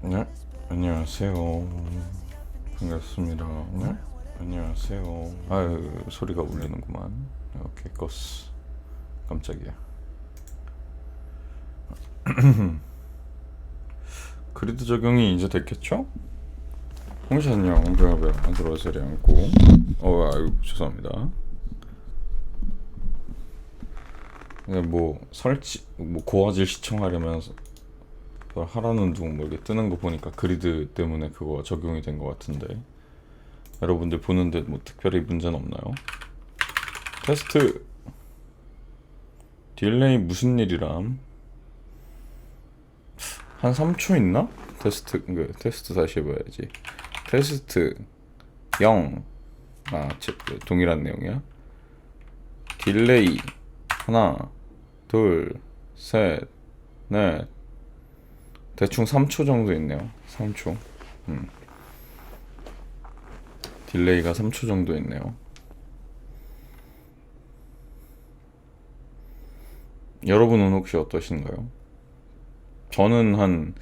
네, 안녕하세요. 반갑습니다. 네, 안녕하세요. 아유, 소리가 울리는구만. 오케이, 껐어. 깜짝이야. 그리드 적용이 이제 됐겠죠? 홍시안녕, 별별 안 들어오세요 않고. 아유, 죄송합니다. 뭐 설치, 뭐 고화질 시청하려면 그걸 하라는 둥 뭐 이렇게 뜨는 거 보니까 그리드 때문에 그거 적용이 된 것 같은데, 여러분들 보는데 뭐 특별히 문제는 없나요? 테스트 딜레이 무슨 일이람? 한 3초 있나? 테스트 다시 해봐야지. 테스트 0. 동일한 내용이야. 딜레이 하나 둘 셋 넷, 대충 3초 정도 있네요. 3초. 딜레이가 3초 정도 있네요. 여러분은 혹시 어떠신가요? 저는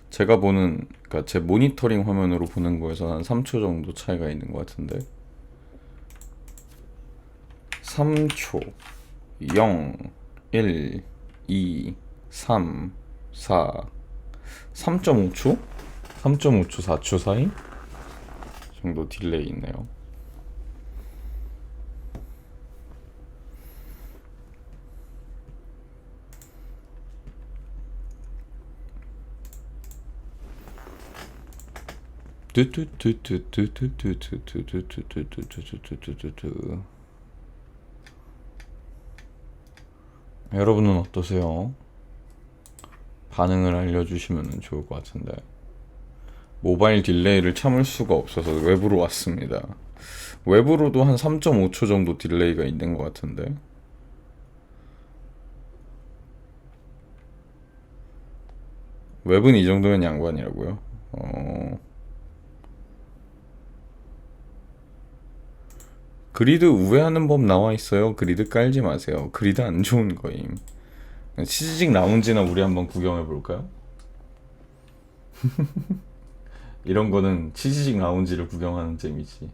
제가 보는, 그러니까 제 모니터링 화면으로 보는 거에서 한 3초 정도 차이가 있는 것 같은데, 3초 0 1 2 3 4 3.5초? 3.5초 4초 사이 정도 딜레이 있네요. 여러분은 어떠세요? 반응을 알려주시면 좋을 것 같은데. 모바일 딜레이를 참을 수가 없어서 웹으로 왔습니다. 웹으로도 한 3.5초 정도 딜레이가 있는 것 같은데. 웹은 이 정도면 양반이라고요? 그리드 우회하는 법 나와 있어요. 그리드 깔지 마세요. 그리드 안 좋은 거임. 치즈직 라운지나 우리 한번 구경해 볼까요? 이런 거는 치즈직 라운지를 구경하는 재미지.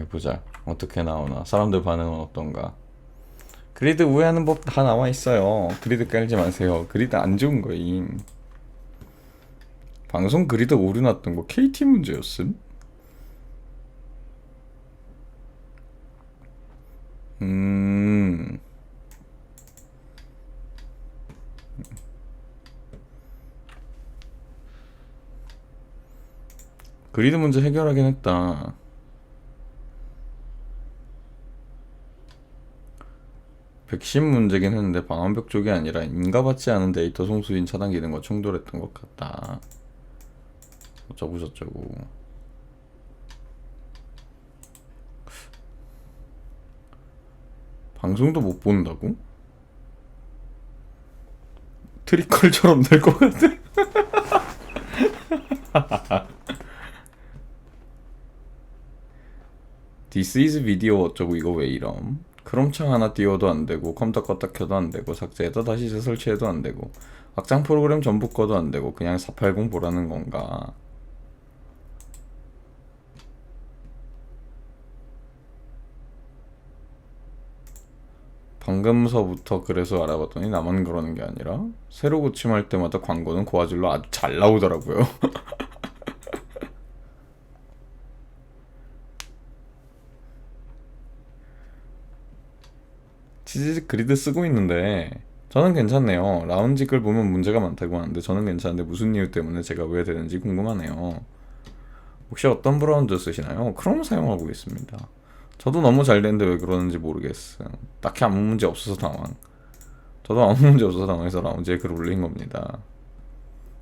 보자. 어떻게 나오나. 사람들 반응은 어떤가. 그리드 우회하는 법 다 나와 있어요. 그리드 깔지 마세요. 그리드 안 좋은 거임. 방송 그리드 오류 났던 거 KT 문제였음? 그리드 문제 해결하긴 했다. 백신 문제긴 했는데 방화벽 쪽이 아니라 인가받지 않은 데이터 송수인 차단 기능과 충돌했던 것 같다. 어쩌고 저쩌고. 방송도 못 본다고? 트리컬처럼 될 것 같아. This is video 어쩌고 이거 왜 이럼? 크롬창 하나 띄워도 안 되고, 컴퓨터 껐다 켜도 안 되고, 삭제해도 다시 재설치해도 안 되고, 확장 프로그램 전부 꺼도 안 되고, 그냥 480 보라는 건가? 방금서부터 그래서 알아봤더니 나만 그러는 게 아니라 새로 고침할 때마다 광고는 고화질로 아주 잘 나오더라고요. 치즈 그리드 쓰고 있는데 저는 괜찮네요. 라운지 글 보면 문제가 많다고 하는데 저는 괜찮은데 무슨 이유 때문에 제가 왜 되는지 궁금하네요. 혹시 어떤 브라운드 쓰시나요? 크롬 사용하고 있습니다. 저도 너무 잘 되는데 왜 그러는지 모르겠어요. 딱히 아무 문제 없어서 당황. 저도 아무 문제 없어서 당황해서 라운지에 글 올린 겁니다.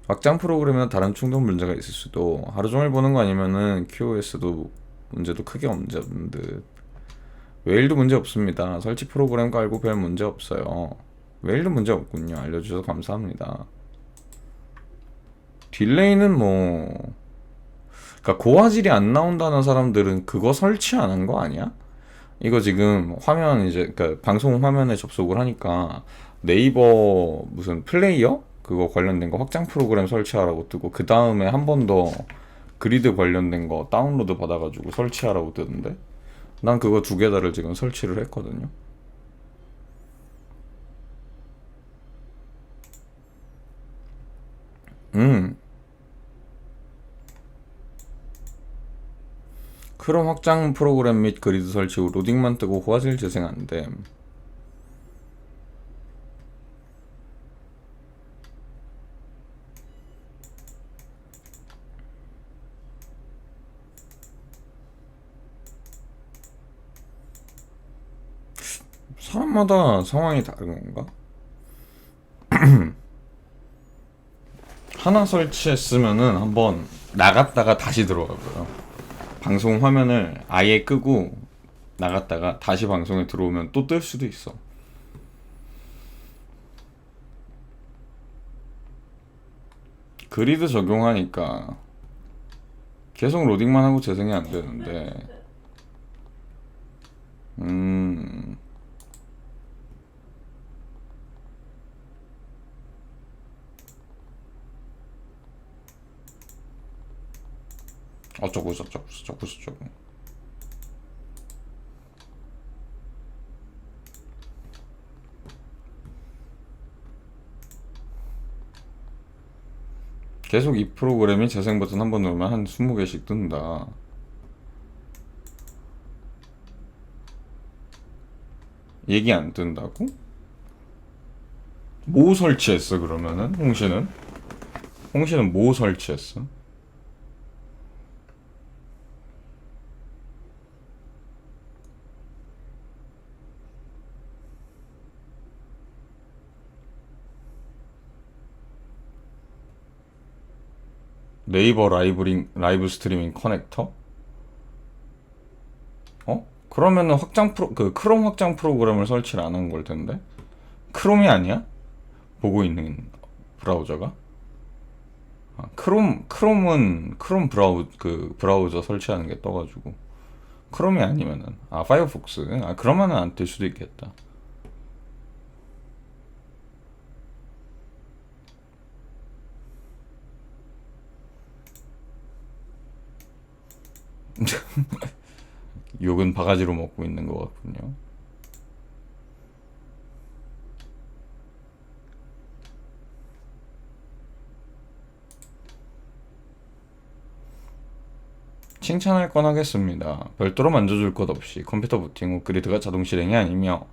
확장 프로그램이나 다른 충돌 문제가 있을 수도, 하루 종일 보는 거 아니면은 QoS도 문제도 크게 없는 듯. 웨일도 문제 없습니다. 설치 프로그램 깔고 별 문제 없어요. 웨일도 문제 없군요. 알려주셔서 감사합니다. 딜레이는 뭐, 그러니까 고화질이 안 나온다는 사람들은 그거 설치 안 한 거 아니야? 이거 지금 화면 이제, 그러니까 방송 화면에 접속을 하니까 네이버 무슨 플레이어? 그거 관련된 거 확장 프로그램 설치하라고 뜨고 그 다음에 한 번 더 그리드 관련된 거 다운로드 받아가지고 설치하라고 뜨던데 난 그거 두 개 다를 지금 설치를 했거든요. 음 크롬 확장 프로그램 및 그리드 설치 후 로딩만 뜨고 호화질 재생 안됨. 사람마다 상황이 다른 건가? 하나 설치했으면은 한번 나갔다가 다시 들어가고요. 방송 화면을 아예 끄고 나갔다가 다시 방송에 들어오면 또 뜰 수도 있어. 그리드 적용하니까 계속 로딩만 하고 재생이 안 되는데, 음, 어쩌고 저쩌고 저쩌고 저쩌고. 계속 이 프로그램이 재생 버튼 한 번 누르면 한 20개씩 뜬다. 얘기 안 뜬다고? 뭐 설치했어 그러면은? 홍씨는 뭐 설치했어? 네이버 라이브 스트리밍 커넥터? 어? 그러면은 크롬 확장 프로그램을 설치를 안 한 걸 텐데? 크롬이 아니야? 보고 있는 브라우저가? 아, 크롬은 브라우저 설치하는 게 떠가지고. 크롬이 아니면은, 파이어폭스. 그러면은 안 뜰 수도 있겠다. 욕은 바가지로 먹고 있는 것 같군요. 칭찬할 건 하겠습니다. 별도로 만져줄 것 없이 컴퓨터 부팅 후 그리드가 자동 실행이 아니며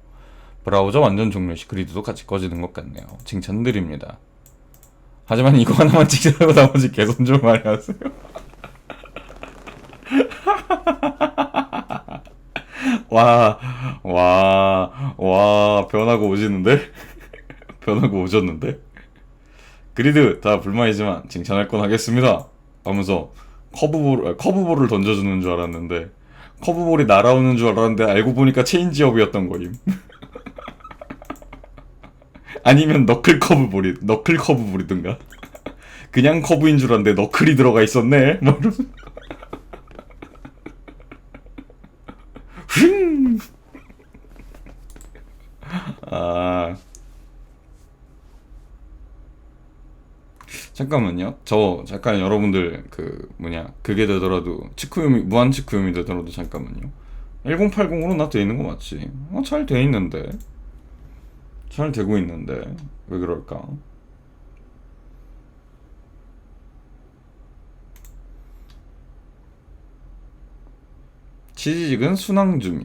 브라우저 완전 종료 시 그리드도 같이 꺼지는 것 같네요. 칭찬드립니다. 하지만 이거 하나만 칭찬하고 나머지 개선 좀 많이 하세요. 와, 변하고 오시는데? 변하고 오셨는데? 그리드 다 불만이지만 칭찬할 건 하겠습니다. 하면서 커브볼을 던져주는 줄 알았는데 커브볼이 날아오는 줄 알았는데 알고 보니까 체인지업이었던 거임. 아니면 너클 커브볼이든가. 그냥 커브인 줄 알았는데 너클이 들어가 있었네. 뭐 이러면서. 휘! 아, 잠깐만요. 잠깐 여러분들 그게 되더라도 무한 치쿠요미 되더라도 잠깐만요. 1080으로 나 돼 있는 거 맞지? 잘 돼 있는데. 잘 되고 있는데 왜 그럴까? 치즈직은 순항 중임.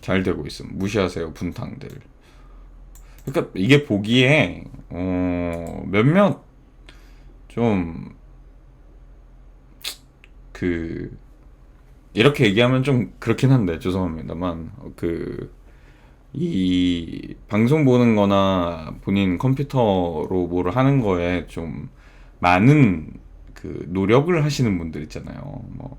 잘 되고 있음. 무시하세요 분탕들. 그러니까 이게 보기에 몇몇 좀 그 이렇게 얘기하면 좀 그렇긴 한데 죄송합니다만 이 방송 보는 거나 본인 컴퓨터로 뭐를 하는 거에 좀 많은 노력을 하시는 분들 있잖아요. 뭐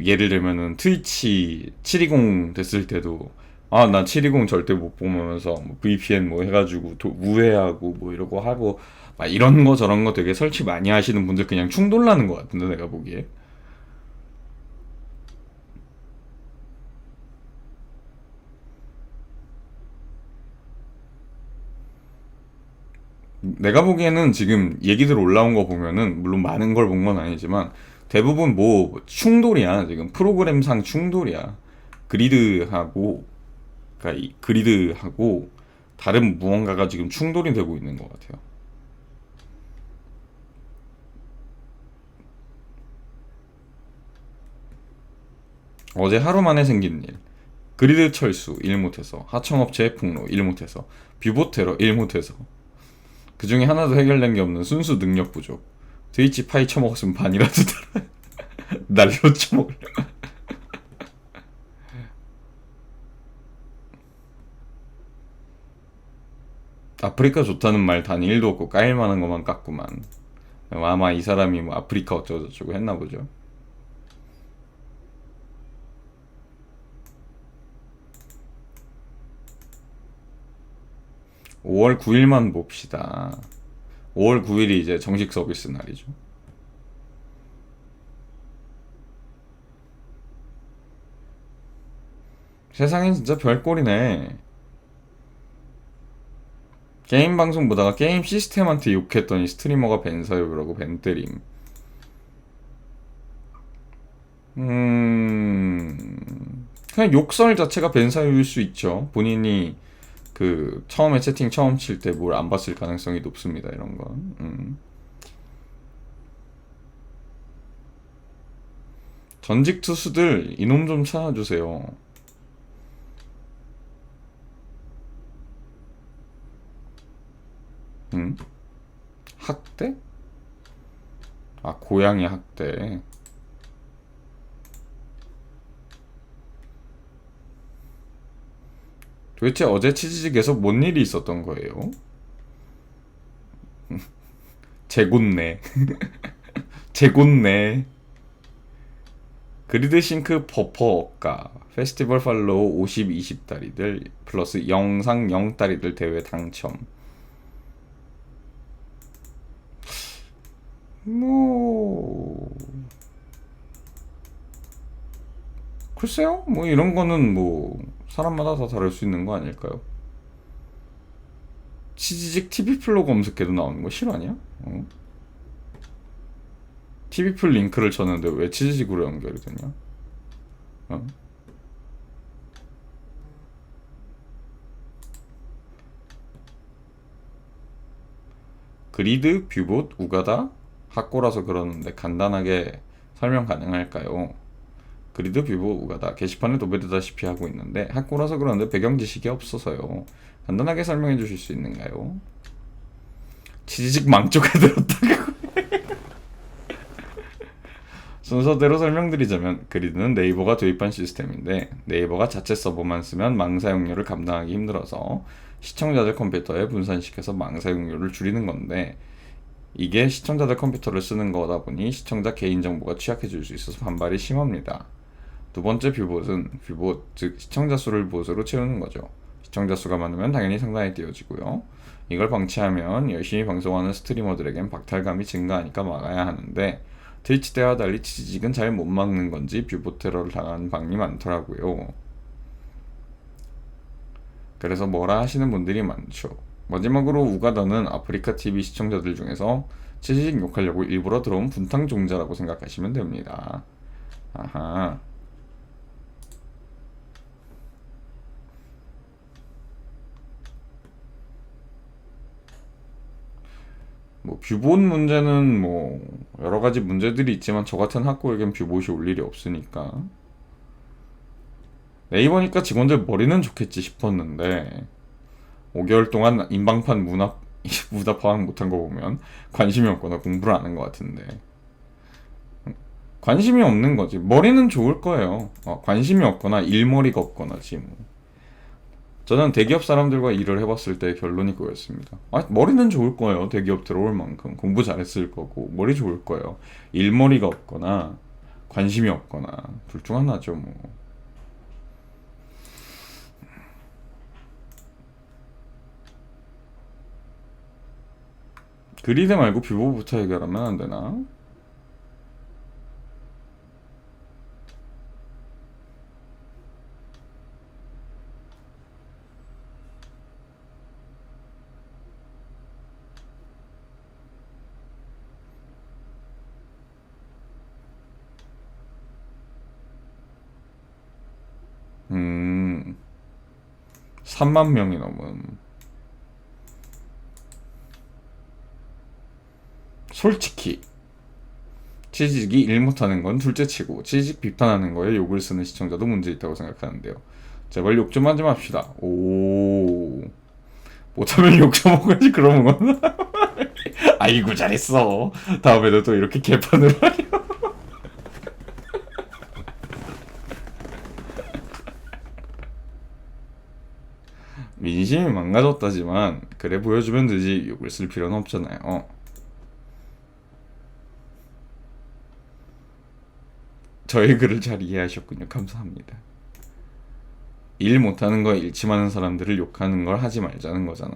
예를 들면은 트위치 720 됐을 때도 나 720 절대 못 보면서 뭐 VPN 뭐 해가지고 우회하고 뭐 이러고 하고 막 이런 거 저런 거 되게 설치 많이 하시는 분들 그냥 충돌나는 것 같은데 내가 보기에. 내가 보기에는 지금 얘기들 올라온 거 보면은 물론 많은 걸 본 건 아니지만 대부분 뭐 충돌이야. 지금 프로그램상 충돌이야. 그리드하고 그러니까 이 그리드하고 다른 무언가가 지금 충돌이 되고 있는 것 같아요. 어제 하루 만에 생긴 일. 그리드 철수 일 못해서, 하청업체 폭로 일 못해서, 뷰보 테러 일 못해서, 그 중에 하나도 해결된 게 없는 순수 능력 부족. 트위치 파이 처먹었으면 반이라도 날로 처먹을. 아프리카 좋다는 말 단 1도 없고 까일 만한 것만 깠구만. 아마 이 사람이 뭐 아프리카 어쩌고저쩌고 했나 보죠. 5월 9일만 봅시다. 5월 9일이 이제 정식 서비스 날이죠. 세상엔 진짜 별꼴이네. 게임 방송 보다가 게임 시스템한테 욕했더니 스트리머가 벤 사유라고 벤 때림. 그냥 욕설 자체가 벤 사유일 수 있죠. 본인이 그 처음에 채팅 처음 칠 때 뭘 안 봤을 가능성이 높습니다. 이런 건. 전직 투수들 이놈 좀 찾아주세요. 학대? 아, 고양이 학대. 도대체 어제 치즈직에서 뭔 일이 있었던 거예요? 재곤네. 재곤네. 그리드 싱크 버퍼 억가. 페스티벌 팔로우 50, 20다리들 플러스 영상 0다리들 대회 당첨. 뭐 글쎄요. 뭐 이런 거는 뭐 사람마다 다 다를 수 있는 거 아닐까요? 치지직 TV플로 검색해도 나오는 거 실화냐? TV플 링크를 쳤는데 왜 치지직으로 연결이 되냐? 어? 그리드, 뷰봇, 우가다, 학고라서 그러는데 간단하게 설명 가능할까요? 그리드, 뷰봇, 우가다 게시판에 도배되다시피 하고 있는데 학고라서 그러는데 배경 지식이 없어서요. 간단하게 설명해 주실 수 있는가요? 치지직 망조가 들었다고. 순서대로 설명드리자면 그리드는 네이버가 도입한 시스템인데 네이버가 자체 서버만 쓰면 망 사용료를 감당하기 힘들어서 시청자들 컴퓨터에 분산시켜서 망 사용료를 줄이는 건데 이게 시청자들 컴퓨터를 쓰는 거다 보니 시청자 개인정보가 취약해질 수 있어서 반발이 심합니다. 두 번째 뷰봇은 뷰봇, 즉 시청자 수를 봇으로 채우는 거죠. 시청자 수가 많으면 당연히 상단에 띄워지고요. 이걸 방치하면 열심히 방송하는 스트리머들에겐 박탈감이 증가하니까 막아야 하는데 트위치 때와 달리 치지직은 잘 못 막는 건지 뷰봇 테러를 당하는 방이 많더라고요. 그래서 뭐라 하시는 분들이 많죠. 마지막으로 우가다는 아프리카 TV 시청자들 중에서 치지직 욕하려고 일부러 들어온 분탕 종자라고 생각하시면 됩니다. 아하. 뭐 뷰봇 문제는 뭐 여러 가지 문제들이 있지만 저 같은 학고에겐 뷰봇이 올 일이 없으니까 네이버니까 직원들 머리는 좋겠지 싶었는데 5개월 동안 인방판 문화 파악 못한 거 보면 관심이 없거나 공부를 안 한 것 같은데 관심이 없는 거지. 머리는 좋을 거예요. 관심이 없거나 일머리가 없거나지 뭐. 저는 대기업 사람들과 일을 해봤을 때 결론이 그거였습니다. 머리는 좋을 거예요. 대기업 들어올 만큼 공부 잘했을 거고 머리 좋을 거예요. 일머리가 없거나 관심이 없거나 둘 중 하나죠 뭐. 그리드 말고 뷰보부터 해결하면 안 되나? 3만 명이 넘은. 솔직히 치즈직이 일 못하는 건 둘째치고 치즈직 비판하는 거에 욕을 쓰는 시청자도 문제 있다고 생각하는데요. 제발 욕 좀 하지 맙시다. 오, 못하면 욕 좀 먹어야지. 그러면 아이고 잘했어. 다음에도 또 이렇게 개판으로 하려. 민심이 망가졌다지만 그래 보여주면 되지 욕을 쓸 필요는 없잖아요. 저의 글을 잘 이해하셨군요. 감사합니다. 일 못하는 거 일침하는 사람들을 욕하는 걸 하지 말자는 거잖아.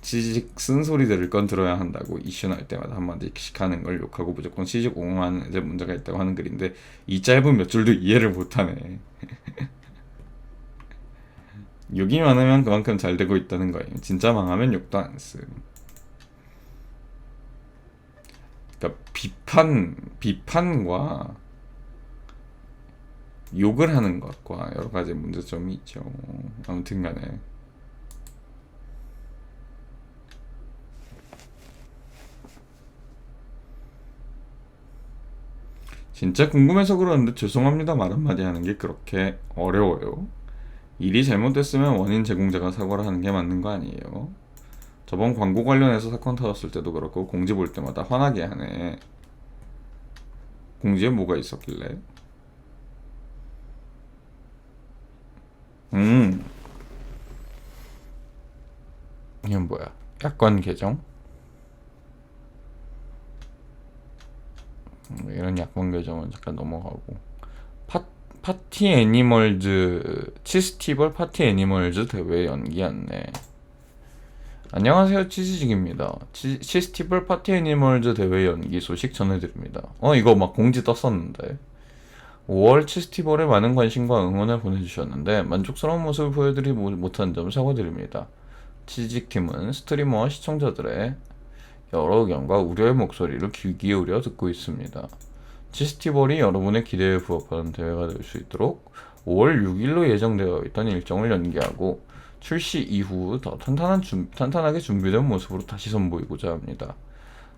취직 쓴소리 들을 건 들어야 한다고 이슈 날 때마다 한마디씩 하는 걸 욕하고 무조건 취직 옹호하는 애들 문제가 있다고 하는 글인데 이 짧은 몇 줄도 이해를 못하네. 욕이 많으면 그만큼 잘 되고 있다는 거예요. 진짜 망하면 욕도 안 씀. 그러니까 비판과 욕을 하는 것과 여러 가지 문제점이 있죠. 아무튼 간에 진짜 궁금해서 그러는데 죄송합니다 말 한마디 하는 게 그렇게 어려워요? 일이 잘못됐으면 원인 제공자가 사과를 하는 게 맞는 거 아니에요? 저번 광고 관련해서 사건 터졌을 때도 그렇고 공지 볼 때마다 화나게 하네. 공지에 뭐가 있었길래? 이건 뭐야? 약관 개정? 이런 약관 개정은 잠깐 넘어가고 파티 애니멀즈 치스티벌 파티 애니멀즈 대회 연기 안내. 안녕하세요 치즈직입니다. 치스티벌 파티 애니멀즈 대회 연기 소식 전해드립니다. 이거 막 공지 떴었는데 5월 치스티벌에 많은 관심과 응원을 보내주셨는데 만족스러운 모습을 보여드리지 못한 점 사과드립니다. 치즈직팀은 스트리머와 시청자들의 여러 의견과 우려의 목소리를 귀 기울여 듣고 있습니다. 치스티벌이 여러분의 기대에 부합하는 대회가 될 수 있도록 5월 6일로 예정되어 있던 일정을 연기하고 출시 이후 더 탄탄하게 준비된 모습으로 다시 선보이고자 합니다.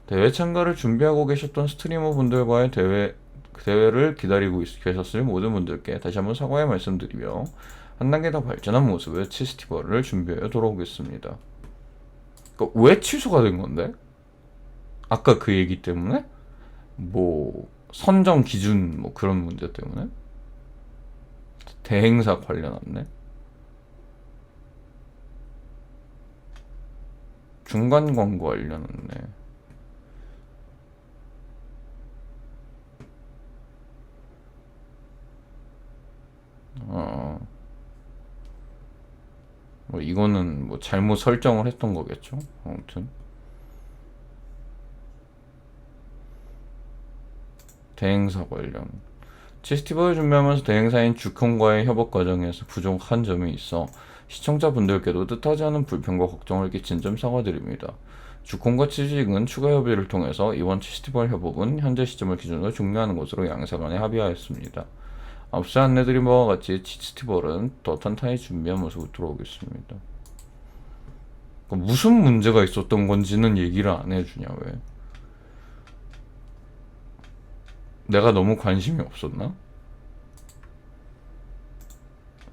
대회 참가를 준비하고 계셨던 스트리머 분들과의 대회를 기다리고 계셨을 모든 분들께 다시 한번 사과의 말씀드리며 한 단계 더 발전한 모습의 치스티벌을 준비해 돌아오겠습니다. 그러니까 왜 취소가 된 건데? 아까 그 얘기 때문에? 뭐 선정 기준 뭐 그런 문제 때문에? 대행사 관련 안내? 중간 광고 관련 안내. 뭐 이거는 뭐 잘못 설정을 했던 거겠죠. 아무튼 대행사 관련 치스티벌을 준비하면서 대행사인 주콘과의 협업 과정에서 부족한 점이 있어 시청자분들께도 뜻하지 않은 불편과 걱정을 끼친 점 사과드립니다. 주콘과 치즈직은 추가 협의를 통해서 이번 치스티벌 협업은 현재 시점을 기준으로 종료하는 것으로 양사 간에 합의하였습니다. 앞서 안내드린 바와 같이 치스티벌은 더 탄탄히 준비한 모습으로 돌아오겠습니다. 그러니까 무슨 문제가 있었던 건지는 얘기를 안 해주냐 왜? 내가 너무 관심이 없었나?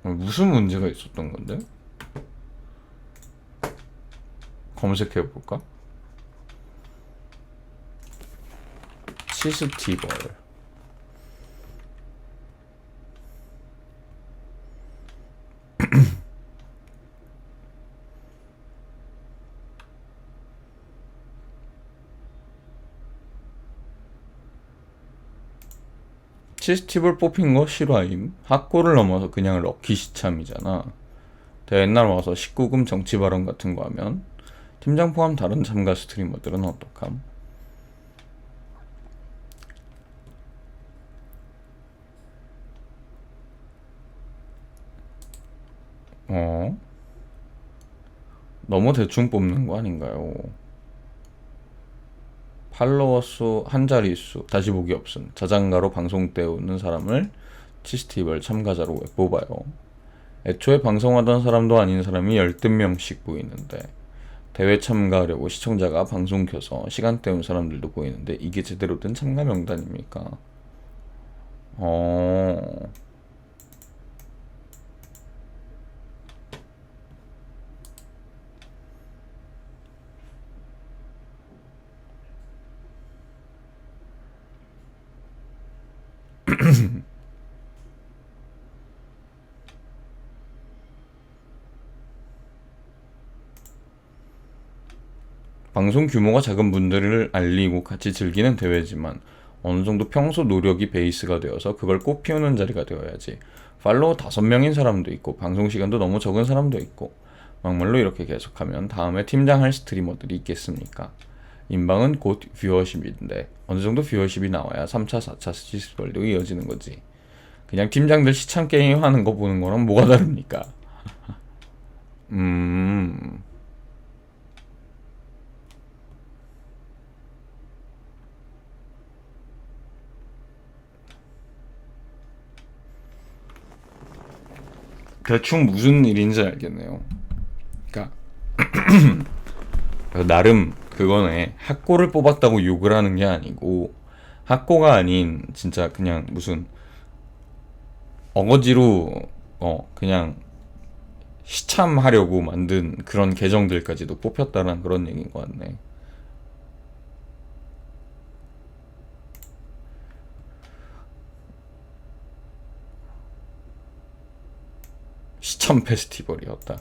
무슨 문제가 있었던 건데? 검색해볼까? 치스티벌 치스티벌 뽑힌 거 실화임. 학고를 넘어서 그냥 럭키 시참이잖아. 옛날 와서 19금 정치 발언 같은 거 하면 팀장 포함 다른 참가 스트리머들은 어떡함? 너무 대충 뽑는 거 아닌가요? 팔로워 수 한 자릿수 다시 보기 없음. 자장가로 방송 때우는 사람을 치스티벌 참가자로 왜 뽑아요? 애초에 방송하던 사람도 아닌 사람이 열댓 명씩 보이는데 대회 참가하려고 시청자가 방송 켜서 시간 때운 사람들도 보이는데 이게 제대로 된 참가 명단입니까? 어... 방송 규모가 작은 분들을 알리고 같이 즐기는 대회지만 어느 정도 평소 노력이 베이스가 되어서 그걸 꽃피우는 자리가 되어야지. 팔로워 5명인 사람도 있고 방송 시간도 너무 적은 사람도 있고 막말로 이렇게 계속하면 다음에 팀장 할 스트리머들이 있겠습니까? 인방은 곧 뷰어십인데 어느 정도 뷰어십이 나와야 3차, 4차 시스벌도 이어지는 거지. 그냥 팀장들 시참 게임 하는 거 보는 거랑 뭐가 다릅니까? 음... 대충 무슨 일인지 알겠네요. 그러니까 나름 그거네. 학고를 뽑았다고 욕을 하는 게 아니고 학고가 아닌 진짜 그냥 무슨 어거지로 그냥 시참하려고 만든 그런 계정들까지도 뽑혔다는 그런 얘기인 것 같네. 시참 페스티벌이었다.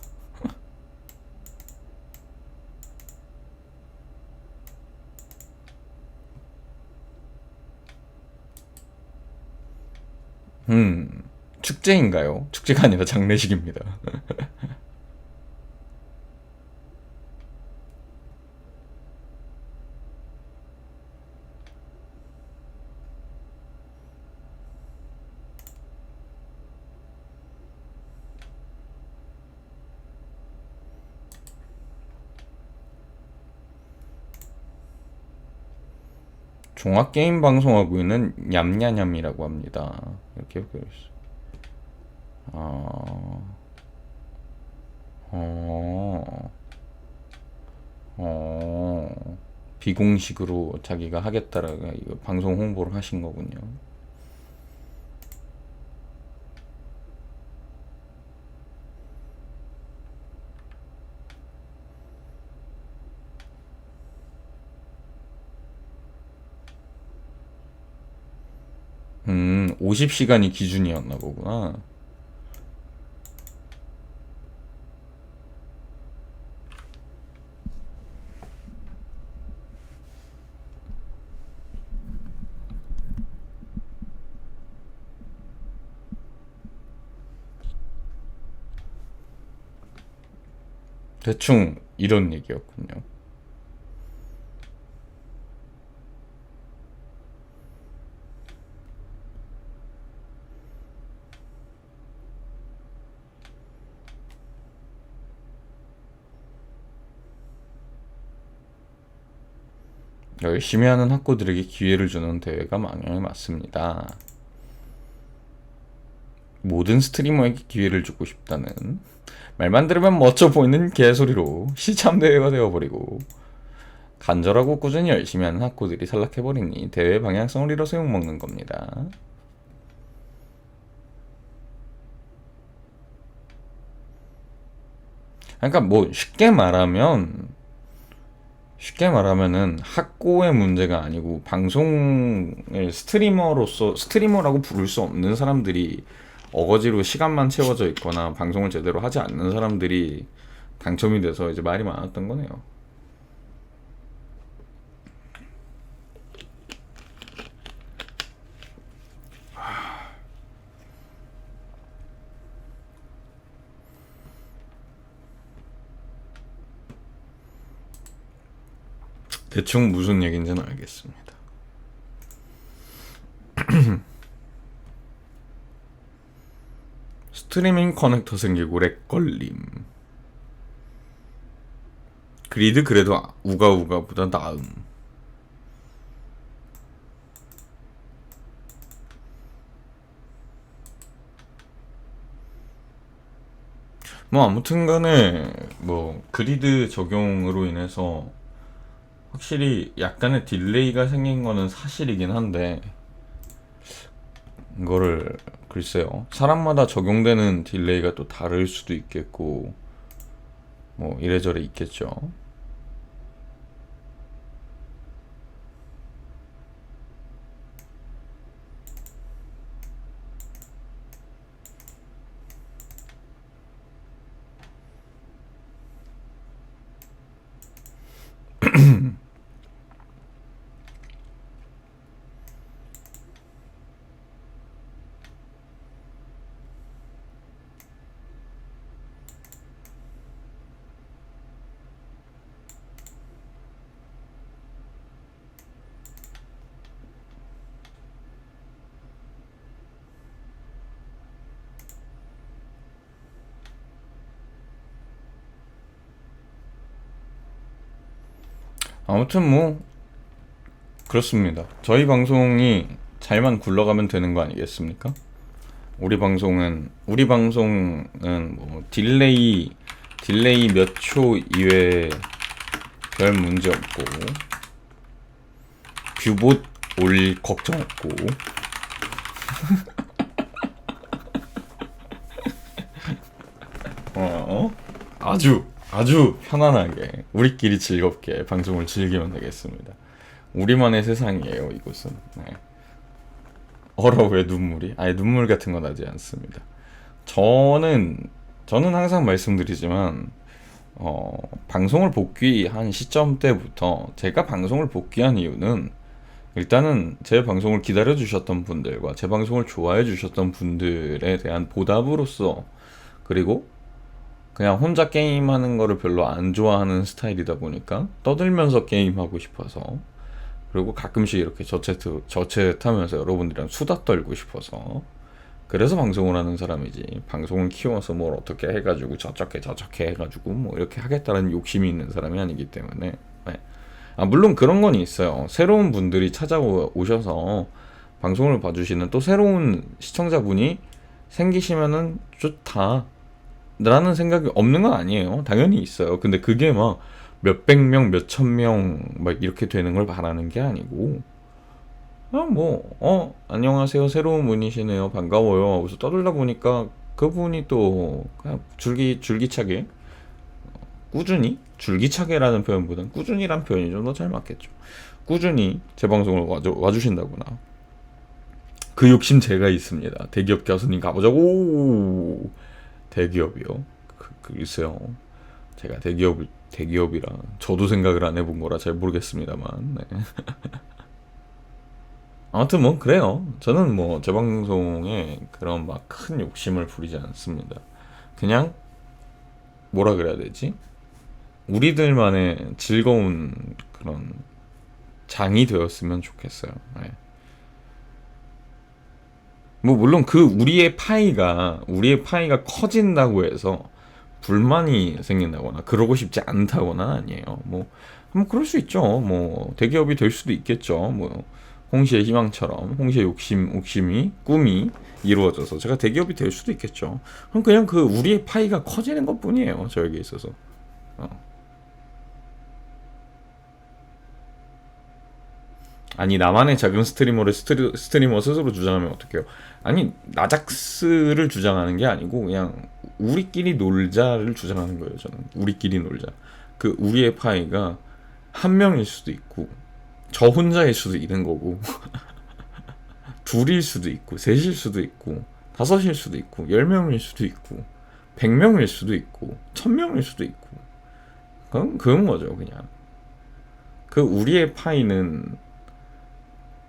축제인가요? 축제가 아니라 장례식입니다. 종합게임 방송하고 있는 냠냐냠이라고 합니다. 이렇게 보여주세요. 어, 어, 비공식으로 자기가 하겠다라고 이거 방송 홍보를 하신 거군요. 음, 50시간이 기준이었나 보구나. 대충 이런 얘기였군요. 열심히 하는 학고들에게 기회를 주는 대회가 방향이 맞습니다. 모든 스트리머에게 기회를 주고 싶다는 말만 들으면 멋져 보이는 개소리로 시참 대회가 되어버리고 간절하고 꾸준히 열심히 하는 학고들이 탈락해버리니 대회 방향성을 잃어서 욕먹는 겁니다. 그러니까 뭐 쉽게 말하면은 학고의 문제가 아니고 방송을 스트리머라고 부를 수 없는 사람들이 어거지로 시간만 채워져 있거나 방송을 제대로 하지 않는 사람들이 당첨이 돼서 이제 말이 많았던 거네요. 대충 무슨 얘기인지는 알겠습니다. 스트리밍 커넥터 생기고 렉 걸림. 그리드 그래도 우가우가보다 나음. 뭐 아무튼 간에 뭐 그리드 적용으로 인해서 확실히 약간의 딜레이가 생긴 거는 사실이긴 한데, 이거를 글쎄요, 사람마다 적용되는 딜레이가 또 다를 수도 있겠고 뭐 이래저래 있겠죠. 아무튼 뭐 그렇습니다. 저희 방송이 잘만 굴러가면 되는 거 아니겠습니까? 우리 방송은 뭐 딜레이 몇 초 이외에 별 문제 없고, 뷰봇 올 걱정 없고, 어? 아주 편안하게 우리끼리 즐겁게 방송을 즐기면 되겠습니다. 우리만의 세상이에요, 이곳은. 네. 왜 눈물이? 아예 눈물 같은 건 나지 않습니다. 저는 항상 말씀드리지만, 방송을 복귀한 시점 때부터, 제가 방송을 복귀한 이유는 일단은 제 방송을 기다려 주셨던 분들과 제 방송을 좋아해 주셨던 분들에 대한 보답으로서, 그리고 그냥 혼자 게임하는 거를 별로 안 좋아하는 스타일이다 보니까 떠들면서 게임하고 싶어서, 그리고 가끔씩 이렇게 저챗 하면서 여러분들이랑 수다 떨고 싶어서, 그래서 방송을 하는 사람이지, 방송을 키워서 뭘 어떻게 해가지고 저렇게 해가지고 뭐 이렇게 하겠다는 욕심이 있는 사람이 아니기 때문에. 네. 물론 그런 건 있어요. 새로운 분들이 찾아오셔서 방송을 봐주시는 또 새로운 시청자분이 생기시면은 좋다 라는 생각이 없는 건 아니에요. 당연히 있어요. 근데 그게 막 몇백 명, 몇천 명 막 이렇게 되는 걸 바라는 게 아니고, 안녕하세요, 새로운 분이시네요, 반가워요 그래서 떠들다 보니까 그분이 또 그냥 줄기차게, 꾸준히, 줄기차게라는 표현보다는 꾸준히란 표현이 좀 더 잘 맞겠죠. 꾸준히 제 방송을 와주신다거나. 그 욕심 제가 있습니다. 대기업 교수님 가보자고. 대기업이요? 글쎄요. 제가 대기업이라 저도 생각을 안 해본 거라 잘 모르겠습니다만. 네. 아무튼 뭐 그래요. 저는 뭐 제 방송에 그런 막 큰 욕심을 부리지 않습니다. 그냥 뭐라 그래야 되지? 우리들만의 즐거운 그런 장이 되었으면 좋겠어요. 네. 뭐 물론 그 우리의 파이가 커진다고 해서 불만이 생긴다거나 그러고 싶지 않다거나 아니에요. 뭐 그럴 수 있죠. 뭐 대기업이 될 수도 있겠죠. 뭐 홍시의 희망처럼 홍시의 욕심이 꿈이 이루어져서 제가 대기업이 될 수도 있겠죠. 그럼 그냥 그 우리의 파이가 커지는 것뿐이에요, 저에게 있어서. 어. 아니, 나만의 작은 스트리머를 스트리머 스스로 주장하면 어떡해요? 아니, 나작스를 주장하는 게 아니고 그냥 우리끼리 놀자를 주장하는 거예요. 저는 우리끼리 놀자. 그 우리의 파이가 한 명일 수도 있고, 저 혼자일 수도 있는 거고, 둘일 수도 있고, 셋일 수도 있고, 다섯일 수도 있고, 10명일 수도 있고, 100명일 수도 있고, 1000명일 수도 있고. 그런 거죠, 그냥. 그 우리의 파이는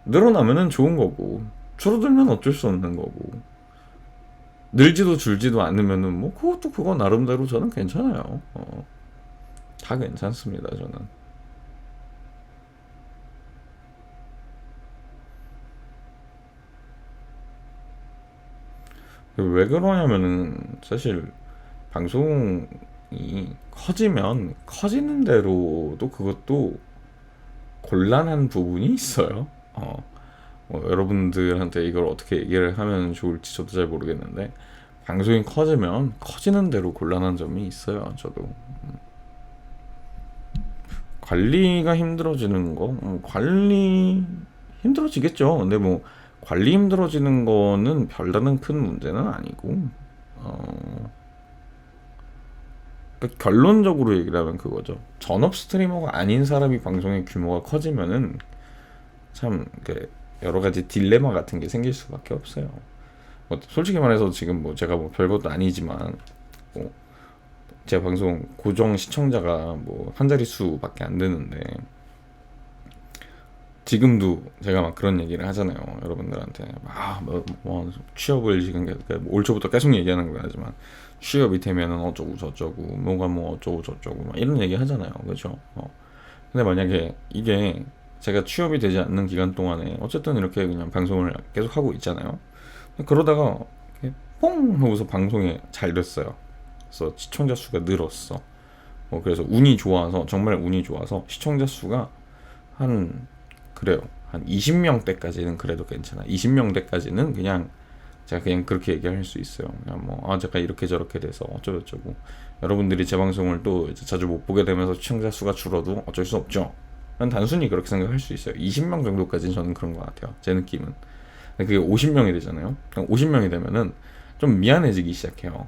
늘어나면은 좋은 거고, 줄어들면 어쩔 수 없는 거고, 늘지도 줄지도 않으면은 뭐 그거 나름대로 저는 괜찮아요. 다 괜찮습니다, 저는. 왜 그러냐면은 사실 방송이 커지면 커지는 대로도 그것도 곤란한 부분이 있어요. 여러분들한테 이걸 어떻게 얘기를 하면 좋을지 저도 잘 모르겠는데, 방송이 커지면 커지는 대로 곤란한 점이 있어요. 저도 관리가 힘들어지는 거, 관리 힘들어지겠죠. 근데 뭐 관리 힘들어지는 거는 별다른 큰 문제는 아니고, 그러니까 결론적으로 얘기를 하면 그거죠. 전업 스트리머가 아닌 사람이 방송의 규모가 커지면은 참 여러 가지 딜레마 같은 게 생길 수밖에 없어요. 뭐 솔직히 말해서 지금 뭐 제가 뭐 별것도 아니지만 뭐 제 방송 고정 시청자가 뭐 한 자릿수밖에 안 되는데 지금도 제가 막 그런 얘기를 하잖아요. 여러분들한테 뭐 취업을 지금 올 초부터 계속 얘기하는 거지만 취업이 되면은 어쩌고 저쩌고 뭐가 뭐 어쩌고 저쩌고 막 이런 얘기 하잖아요. 그렇죠? 근데 만약에 이게 제가 취업이 되지 않는 기간 동안에 어쨌든 이렇게 그냥 방송을 계속 하고 있잖아요. 그러다가 뽕 하고서 방송에 잘 됐어요. 그래서 시청자 수가 늘었어. 그래서 운이 좋아서 정말 운이 좋아서 시청자 수가 한 그래요. 한 20명대까지는 그래도 괜찮아. 20명대까지는 그냥 제가 그냥 그렇게 얘기할 수 있어요. 그냥 뭐 제가 이렇게 저렇게 돼서 어쩌고저쩌고 여러분들이 제 방송을 또 이제 자주 못 보게 되면서 시청자 수가 줄어도 어쩔 수 없죠. 난 단순히 그렇게 생각할 수 있어요. 20명 정도까지는 저는 그런 것 같아요. 제 느낌은. 근데 그게 50명이 되잖아요. 50명이 되면은 좀 미안해지기 시작해요.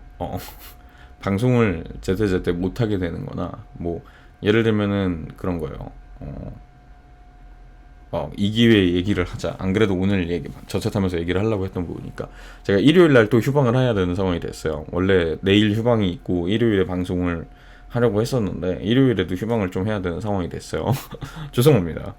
방송을 제때제때 못하게 되는 거나 뭐 예를 들면은 그런 거예요. 이 기회에 얘기를 하자. 안 그래도 오늘 저챗하면서 얘기를 하려고 했던 부분이니까 제가 일요일 날 또 휴방을 해야 되는 상황이 됐어요. 원래 내일 휴방이 있고 일요일에 방송을 하려고 했었는데 일요일에도 휴방을 좀 해야 되는 상황이 됐어요. 죄송합니다.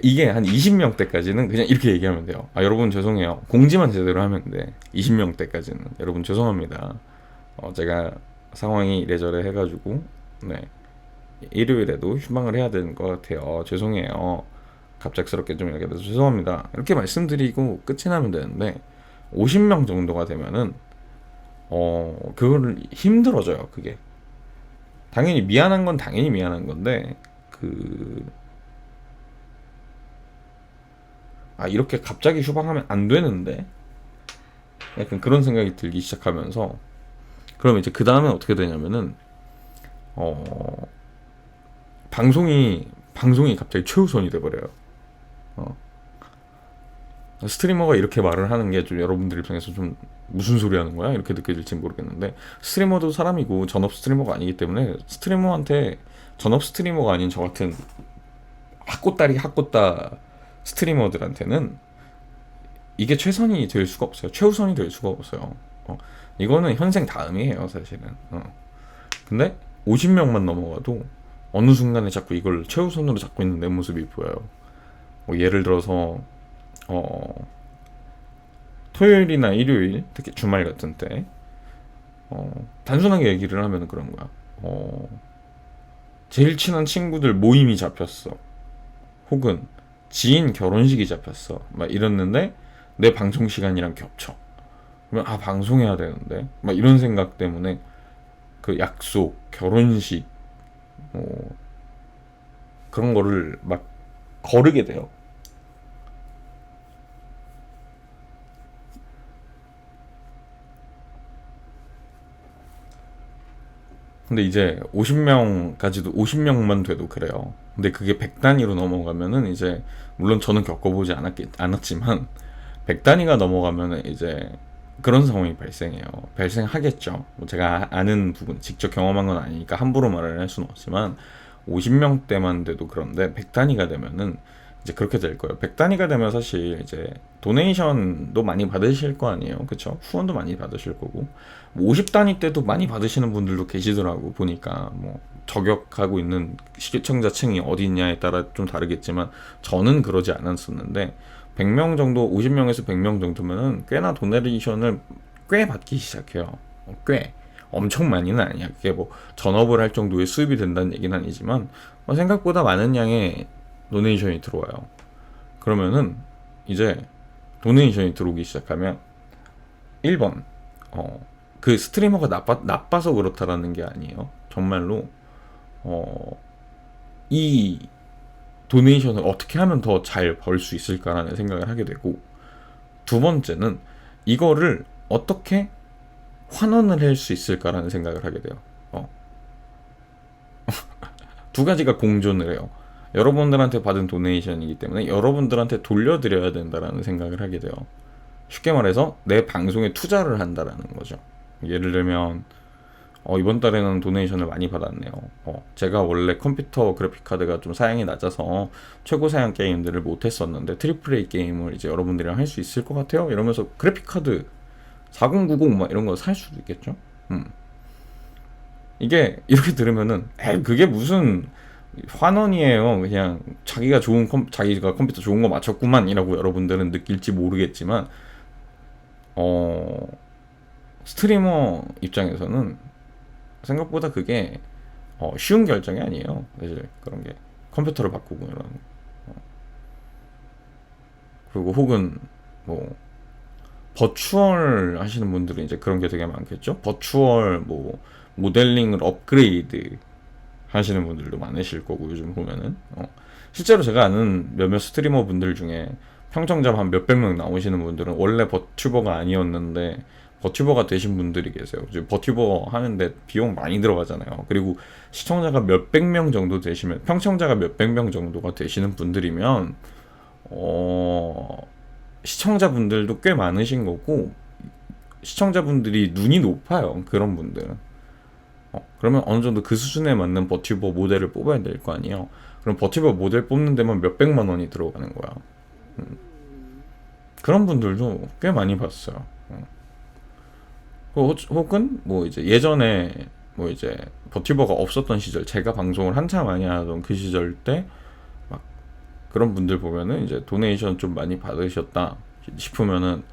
이게 한 20명대까지는 그냥 이렇게 얘기하면 돼요. 여러분 죄송해요. 공지만 제대로 하면 돼. 20명대까지는 여러분 죄송합니다. 제가 상황이 이래저래 해가지고 네 일요일에도 휴방을 해야 되는 것 같아요. 죄송해요. 갑작스럽게 좀 이렇게 돼서 죄송합니다. 이렇게 말씀드리고 끝이 나면 되는데 50명 정도가 되면은 그거를 힘들어져요. 그게 당연히 미안한 건 당연히 미안한 건데 이렇게 갑자기 휴방하면 안 되는데 약간 그런 생각이 들기 시작하면서 그러면 이제 그 다음에 어떻게 되냐면은 방송이 갑자기 최우선이 돼버려요. 스트리머가 이렇게 말을 하는 게 좀 여러분들 입장에서 좀 무슨 소리 하는 거야? 이렇게 느껴질지 모르겠는데 스트리머도 사람이고 전업 스트리머가 아니기 때문에 스트리머한테 전업 스트리머가 아닌 저 같은 핫꽃따 스트리머들한테는 이게 최선이 될 수가 없어요. 최우선이 될 수가 없어요. 이거는 현생 다음이에요, 사실은. 근데 50명만 넘어가도 어느 순간에 자꾸 이걸 최우선으로 잡고 있는 내 모습이 보여요. 예를 들어서 토요일이나 일요일, 특히 주말 같은 때 단순하게 얘기를 하면 그런 거야. 제일 친한 친구들 모임이 잡혔어. 혹은 지인 결혼식이 잡혔어. 막 이랬는데 내 방송 시간이랑 겹쳐. 그러면 방송해야 되는데 막 이런 생각 때문에 그 약속, 결혼식 그런 거를 막 거르게 돼요. 근데 이제 50명만 돼도 그래요. 근데 그게 100단위로 넘어가면은 이제 물론 저는 겪어보지 않았지만 100단위가 넘어가면은 이제 그런 상황이 발생하겠죠. 제가 아는 부분, 직접 경험한 건 아니니까 함부로 말을 할 수는 없지만 50명대만 돼도 그런데 100단위가 되면은 이제 그렇게 될 거예요. 100단위가 되면 사실 이제 도네이션도 많이 받으실 거 아니에요. 그쵸? 후원도 많이 받으실 거고 50단위 때도 많이 받으시는 분들도 계시더라고 보니까 저격하고 있는 시청자층이 어디 있냐에 따라 좀 다르겠지만 저는 그러지 않았었는데 100명 정도 50명에서 100명 정도면은 꽤나 도네이션을 꽤 받기 시작해요. 꽤 엄청 많이는 아니야. 그게 전업을 할 정도의 수입이 된다는 얘기는 아니지만 생각보다 많은 양의 도네이션이 들어와요. 그러면은 이제 도네이션이 들어오기 시작하면 1번 그 스트리머가 나빠서 그렇다라는 게 아니에요. 정말로 이 도네이션을 어떻게 하면 더 잘 벌 수 있을까라는 생각을 하게 되고 두 번째는 이거를 어떻게 환원을 할 수 있을까라는 생각을 하게 돼요. 두 가지가 공존을 해요. 여러분들한테 받은 도네이션이기 때문에 여러분들한테 돌려드려야 된다라는 생각을 하게 돼요. 쉽게 말해서 내 방송에 투자를 한다라는 거죠. 예를 들면 이번 달에는 도네이션을 많이 받았네요. 제가 원래 컴퓨터 그래픽카드가 좀 사양이 낮아서 최고 사양 게임들을 못했었는데 트리플 A 게임을 이제 여러분들이랑 할 수 있을 것 같아요. 이러면서 그래픽카드 4090 막 이런 거 살 수도 있겠죠. 이게 이렇게 들으면은 그게 무슨 환원이에요. 그냥 자기가 컴퓨터 좋은 거 맞췄구만 이라고 여러분들은 느낄지 모르겠지만 스트리머 입장에서는 생각보다 그게 쉬운 결정이 아니에요. 사실 그런 게 컴퓨터를 바꾸고 이런 그리고 혹은 뭐 버추얼 하시는 분들은 이제 그런 게 되게 많겠죠. 버추얼 뭐 모델링을 업그레이드 하시는 분들도 많으실 거고 요즘 보면은 실제로 제가 아는 몇몇 스트리머 분들 중에 평점자 한 몇백 명 나오시는 분들은 원래 버튜버가 아니었는데 버튜버가 되신 분들이 계세요. 이제 버튜버 하는데 비용 많이 들어가잖아요. 그리고 시청자가 몇백 명 정도 되시면 평청자가 몇백 명 정도가 되시는 분들이면 시청자분들도 꽤 많으신 거고 시청자분들이 눈이 높아요. 그런 분들은. 그러면 어느 정도 그 수준에 맞는 버튜버 모델을 뽑아야 될 거 아니에요. 그럼 버튜버 모델 뽑는 데만 몇백만 원이 들어가는 거야. 그런 분들도 꽤 많이 봤어요. 혹은 뭐 이제 예전에 뭐 이제 버튜버가 없었던 시절, 제가 방송을 한참 많이 하던 그 시절 때 막 그런 분들 보면은 이제 도네이션 좀 많이 받으셨다 싶으면은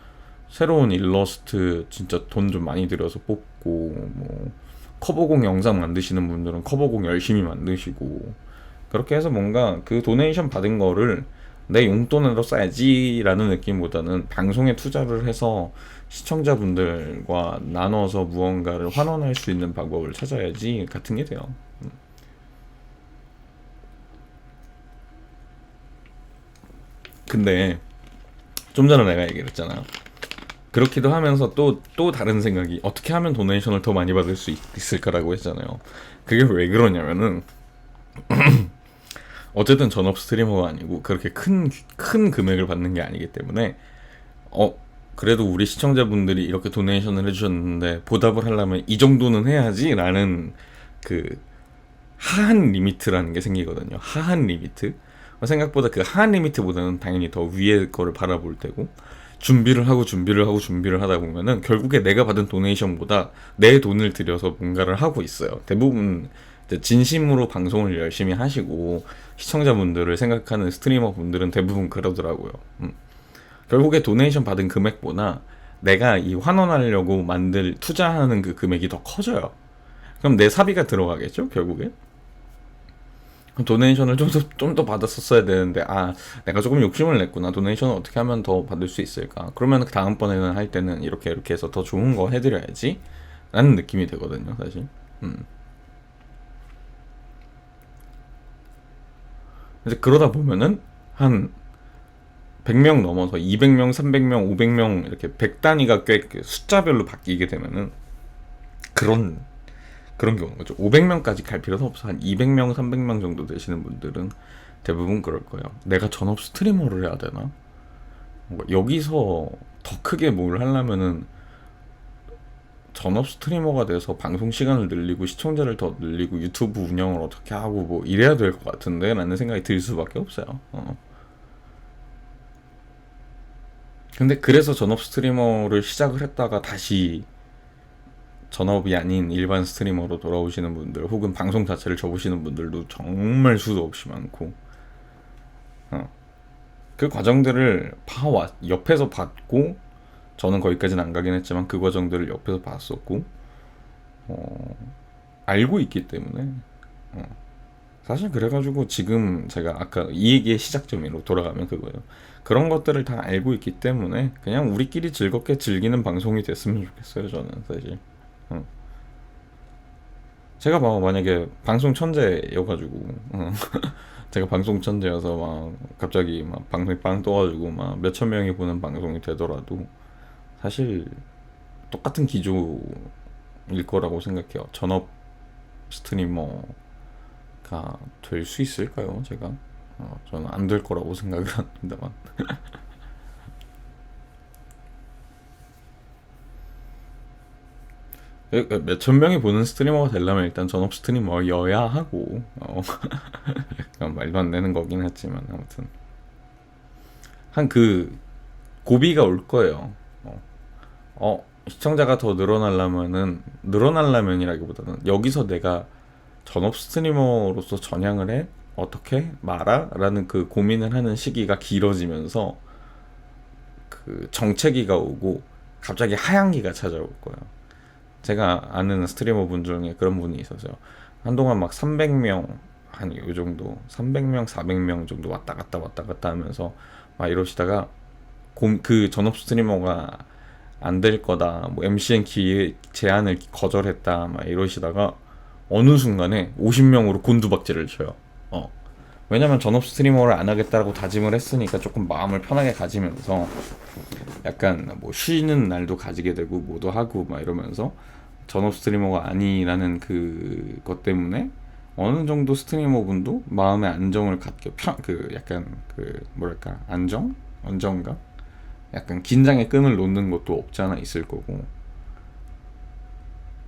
새로운 일러스트 진짜 돈 좀 많이 들여서 뽑고 뭐 커버공 영상 만드시는 분들은 커버공 열심히 만드시고 그렇게 해서 뭔가 그 도네이션 받은 거를 내 용돈으로 써야지라는 느낌보다는 방송에 투자를 해서 시청자분들과 나눠서 무언가를 환원할 수 있는 방법을 찾아야지 같은 게 돼요. 근데 좀 전에 내가 얘기를 했잖아. 그렇기도 하면서 또 다른 생각이 어떻게 하면 도네이션을 더 많이 받을 수 있을 까라고 했잖아요. 그게 왜 그러냐면은 어쨌든 전업 스트리머가 아니고 그렇게 큰 금액을 받는 게 아니기 때문에 그래도 우리 시청자분들이 이렇게 도네이션을 해주셨는데 보답을 하려면 이 정도는 해야지 라는 그 하한 리미트라는 게 생기거든요. 하한 리미트. 생각보다 그 하한 리미트보다는 당연히 더 위에 거를 바라볼 테고 준비를 하다 보면은 결국에 내가 받은 도네이션보다 내 돈을 들여서 뭔가를 하고 있어요. 대부분 진심으로 방송을 열심히 하시고 시청자분들을 생각하는 스트리머 분들은 대부분 그러더라고요. 결국에 도네이션 받은 금액보다 내가 이 환원하려고 투자하는 그 금액이 더 커져요. 그럼 내 사비가 들어가겠죠, 결국에? 도네이션을 좀 더 받았었어야 되는데 내가 조금 욕심을 냈구나. 도네이션을 어떻게 하면 더 받을 수 있을까? 그러면 다음번에는 할 때는 이렇게 해서 더 좋은 거 해드려야지 라는 느낌이 되거든요, 사실. 이제 그러다 보면은 한 100명 넘어서 200명, 300명, 500명 이렇게 100단위가 꽤 숫자별로 바뀌게 되면은 그런 게 오는 거죠. 500명까지 갈 필요도 없어. 한 200명, 300명 정도 되시는 분들은 대부분 그럴 거예요. 내가 전업 스트리머를 해야 되나? 여기서 더 크게 뭘 하려면은 전업 스트리머가 돼서 방송 시간을 늘리고 시청자를 더 늘리고 유튜브 운영을 어떻게 하고 뭐 이래야 될 것 같은데 라는 생각이 들 수밖에 없어요. 근데 그래서 전업 스트리머를 시작을 했다가 다시 전업이 아닌 일반 스트리머로 돌아오시는 분들 혹은 방송 자체를 접으시는 분들도 정말 수도 없이 많고 그 과정들을 옆에서 봤고 저는 거기까지는 안 가긴 했지만 그 과정들을 옆에서 봤었고 알고 있기 때문에 사실 그래가지고 지금 제가 아까 이 얘기의 시작점으로 돌아가면 그거예요. 그런 것들을 다 알고 있기 때문에 그냥 우리끼리 즐겁게 즐기는 방송이 됐으면 좋겠어요. 저는 사실 제가 만약에 방송 천재여가지고 제가 방송 천재여서 막 갑자기 막 방송이 빵 떠가지고 막 몇천 명이 보는 방송이 되더라도 사실 똑같은 기조일 거라고 생각해요. 전업 스트리머가 될 수 있을까요? 제가 저는 안 될 거라고 생각을 합니다만. 몇천 명이 보는 스트리머가 되려면 일단 전업 스트리머여야 하고 약간 말도 안 되는 거긴 했지만 아무튼 한 그 고비가 올 거예요. 시청자가 더 늘어나려면이라기보다는 여기서 내가 전업 스트리머로서 전향을 해? 어떻게 말아? 라는 그 고민을 하는 시기가 길어지면서 그 정체기가 오고 갑자기 하향기가 찾아올 거예요. 제가 아는 스트리머 분 중에 그런 분이 있었어요. 한동안 막 300명, 한 요 정도, 300명, 400명 정도 왔다 갔다 하면서 막 이러시다가 그 전업 스트리머가 안 될 거다, 뭐 MCN 기회 제안을 거절했다, 막 이러시다가 어느 순간에 50명으로 곤두박질을 쳐요. 왜냐면 전업 스트리머를 안 하겠다라고 다짐을 했으니까 조금 마음을 편하게 가지면서 약간 뭐 쉬는 날도 가지게 되고 뭐도 하고 막 이러면서 전업 스트리머가 아니라는 그것 때문에 어느 정도 스트리머 분도 마음의 안정을 갖게 그 약간 그 뭐랄까 안정감, 약간 긴장의 끈을 놓는 것도 없지 않아 있을 거고,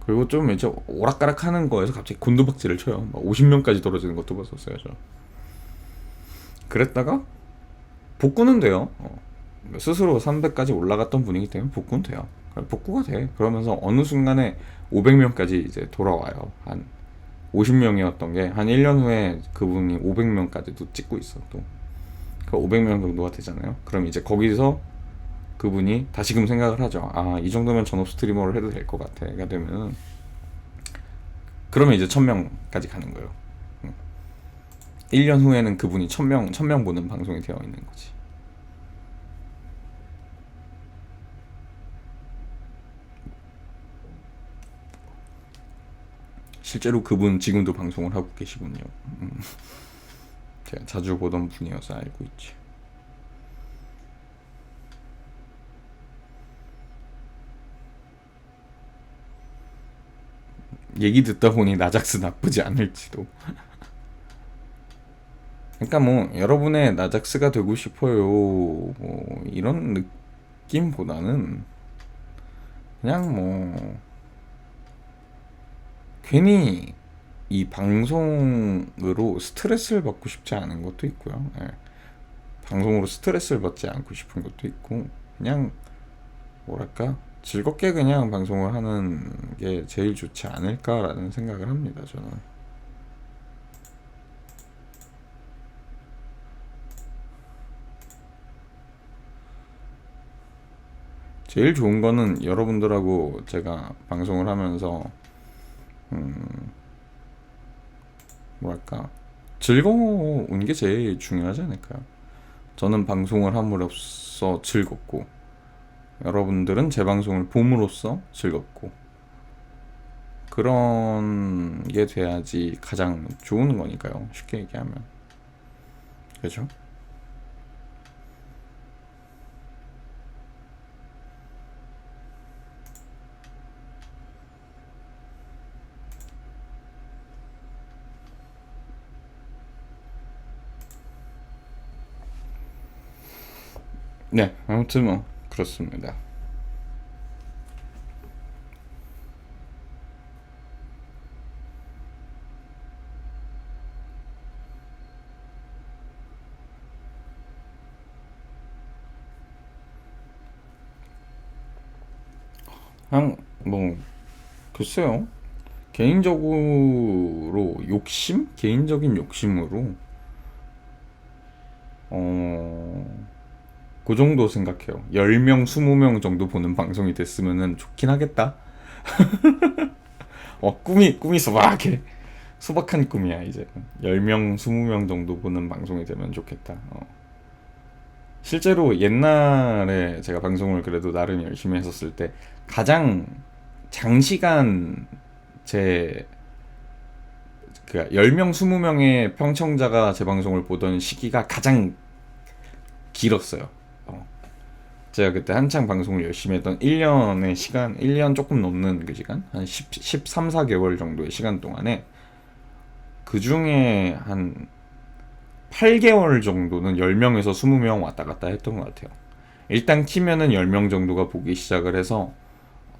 그리고 좀 이제 오락가락 하는 거에서 갑자기 곤두박질을 쳐요. 막 50명까지 떨어지는 것도 봤었어요, 저. 그랬다가 복구는 돼요. 스스로 300까지 올라갔던 분이기 때문에 복구는 돼요. 복구가 돼. 그러면서 어느 순간에 500명까지 이제 돌아와요. 한 50명이었던 게 한 1년 후에 그분이 500명까지도 찍고 있어. 또 그 500명 정도가 되잖아요. 그럼 이제 거기서 그분이 다시금 생각을 하죠. 이 정도면 전업 스트리머를 해도 될 것 같아. 가 되면은 그러면 이제 1000명까지 가는 거예요. 1년 후에는 그분이 1000명 보는 방송이 되어 있는 거지. 실제로 그분 지금도 방송을 하고 계시군요. 제가 자주 보던 분이어서 알고 있지. 얘기 듣다 보니 나작스 나쁘지 않을지도. 그러니까 뭐 여러분의 나작스가 되고 싶어요, 뭐 이런 느낌보다는 그냥 뭐 괜히 이 방송으로 스트레스를 받고 싶지 않은 것도 있고요. 방송으로 스트레스를 받지 않고 싶은 것도 있고, 그냥 뭐랄까 즐겁게 그냥 방송을 하는 게 제일 좋지 않을까라는 생각을 합니다, 저는. 제일 좋은 거는 여러분들하고 제가 방송을 하면서 뭐랄까 즐거운 게 제일 중요하지 않을까요? 저는 방송을 함으로써 즐겁고 여러분들은 제 방송을 봄으로써 즐겁고, 그런 게 돼야지 가장 좋은 거니까요, 쉽게 얘기하면. 그죠? 네, 아무튼 뭐 그렇습니다. 그냥 뭐 글쎄요, 개인적으로 개인적인 욕심으로 그 정도 생각해요. 10명, 20명 정도 보는 방송이 됐으면은 좋긴 하겠다. 꿈이 소박한 꿈이야, 이제. 10명, 20명 정도 보는 방송이 되면 좋겠다. 실제로 옛날에 제가 방송을 그래도 나름 열심히 했었을 때 가장 장시간 제 그 10명, 20명의 평청자가 제 방송을 보던 시기가 가장 길었어요. 제가 그때 한창 방송을 열심히 했던 1년의 시간, 1년 조금 넘는 그 시간, 한 13, 14개월 정도의 시간 동안에 그 중에 한 8개월 정도는 10명에서 20명 왔다 갔다 했던 것 같아요. 일단 키면은 10명 정도가 보기 시작을 해서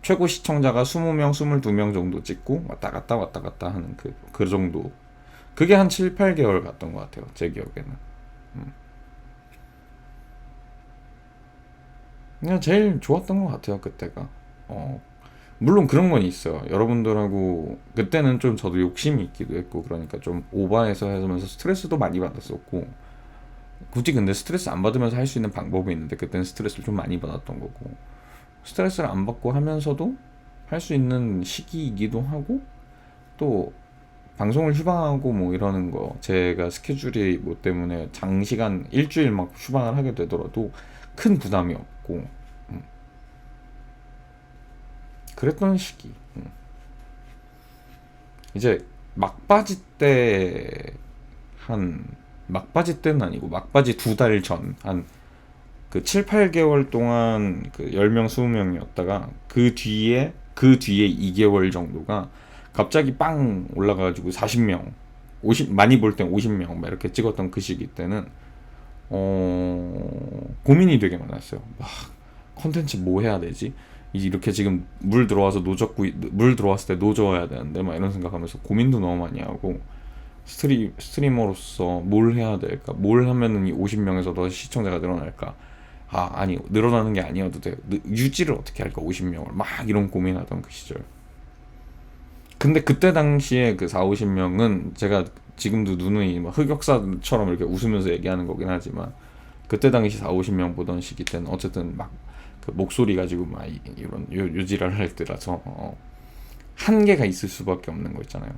최고 시청자가 20명, 22명 정도 찍고 왔다 갔다 하는 그 정도. 그게 한 7, 8개월 갔던 것 같아요. 제 기억에는. 그냥 제일 좋았던 것 같아요. 그때가. 물론 그런 건 있어요. 여러분들하고 그때는 좀 저도 욕심이 있기도 했고 그러니까 좀 오버해서 하면서 스트레스도 많이 받았었고 굳이 근데 스트레스 안 받으면서 할 수 있는 방법이 있는데 그때는 스트레스를 좀 많이 받았던 거고 스트레스를 안 받고 하면서도 할 수 있는 시기이기도 하고 또 방송을 휴방하고 뭐 이러는 거 제가 스케줄이 뭐 때문에 장시간 일주일 막 휴방을 하게 되더라도 큰 부담이 없고 그랬던 시기. 이제 막바지 때 한 막바지 때는 아니고 막바지 2달 전 한 그 7, 8개월 동안 그 10명, 20명이었다가 그 뒤에 2개월 정도가 갑자기 빵 올라가가지고 40명, 50 많이 볼 땐 50명 막 이렇게 찍었던 그 시기 때는 고민이 되게 많았어요. 막 컨텐츠 뭐 해야 되지? 이렇게 지금 물 들어왔을 때 노져야 되는데 막 이런 생각하면서 고민도 너무 많이 하고 스트리머로서 뭘 해야 될까? 뭘 하면은 이 50명에서 더 시청자가 늘어날까? 아니 늘어나는 게 아니어도 돼. 유지를 어떻게 할까? 50명을 막 이런 고민하던 그 시절. 근데 그때 당시에 그 4, 50명은 제가 지금도 누누이 막 흑역사처럼 이렇게 웃으면서 얘기하는 거긴 하지만 그때 당시 4, 50명 보던 시기 때는 어쨌든 막 그 목소리 가지고 막 이런 요지랄 할 때라서 한계가 있을 수밖에 없는 거 있잖아요.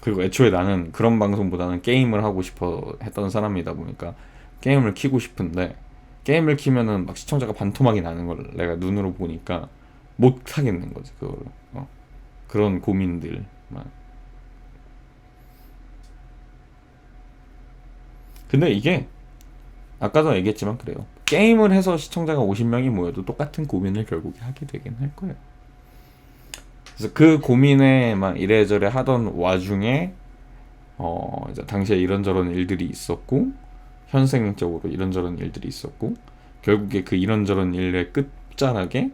그리고 애초에 나는 그런 방송보다는 게임을 하고 싶어 했던 사람이다 보니까 게임을 키고 싶은데 게임을 키면은 막 시청자가 반토막이 나는 걸 내가 눈으로 보니까 못 하겠는 거지 그거를. 그런 고민들만. 근데 이게 아까도 얘기했지만 그래요. 게임을 해서 시청자가 50명이 모여도 똑같은 고민을 결국에 하게 되긴 할 거예요. 그래서 그 고민에 막 이래저래 하던 와중에 이제 당시에 이런저런 일들이 있었고 현생적으로 이런저런 일들이 있었고 결국에 그 이런저런 일의 끝자락에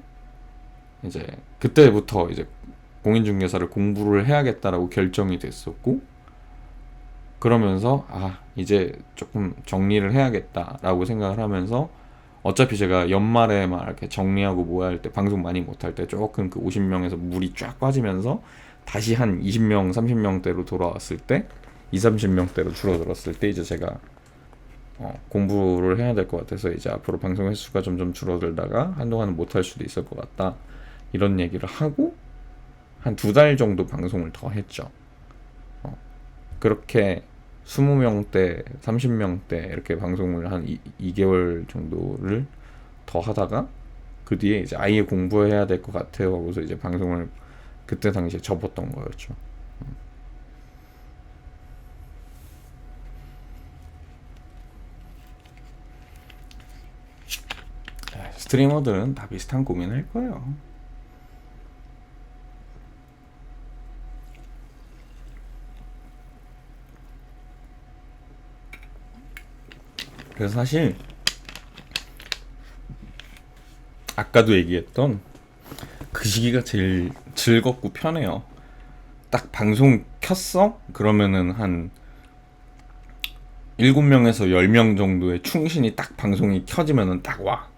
이제 그때부터 이제 공인중개사를 공부를 해야겠다라고 결정이 됐었고 그러면서 이제 조금 정리를 해야겠다라고 생각을 하면서 어차피 제가 연말에 막 이렇게 정리하고 뭐 할 때 방송 많이 못 할 때 조금 그 50명에서 물이 쫙 빠지면서 다시 한 20명, 30명대로 돌아왔을 때 2, 30명대로 줄어들었을 때 이제 제가 공부를 해야 될 것 같아서 이제 앞으로 방송 횟수가 점점 줄어들다가 한동안은 못 할 수도 있을 것 같다 이런 얘기를 하고 한 2달 정도 방송을 더 했죠. 그렇게 20명대, 30명대 이렇게 방송을 한 2개월 정도를 더 하다가 그 뒤에 이제 아예 공부해야 될 것 같아요 하고서 이제 방송을 그때 당시에 접었던 거였죠. 스트리머들은 다 비슷한 고민을 할 거예요. 그래서 사실 아까도 얘기했던 그 시기가 제일 즐겁고 편해요. 딱 방송 켰어? 그러면은 한 7명에서 10명 정도의 충신이 딱 방송이 켜지면은 딱 와.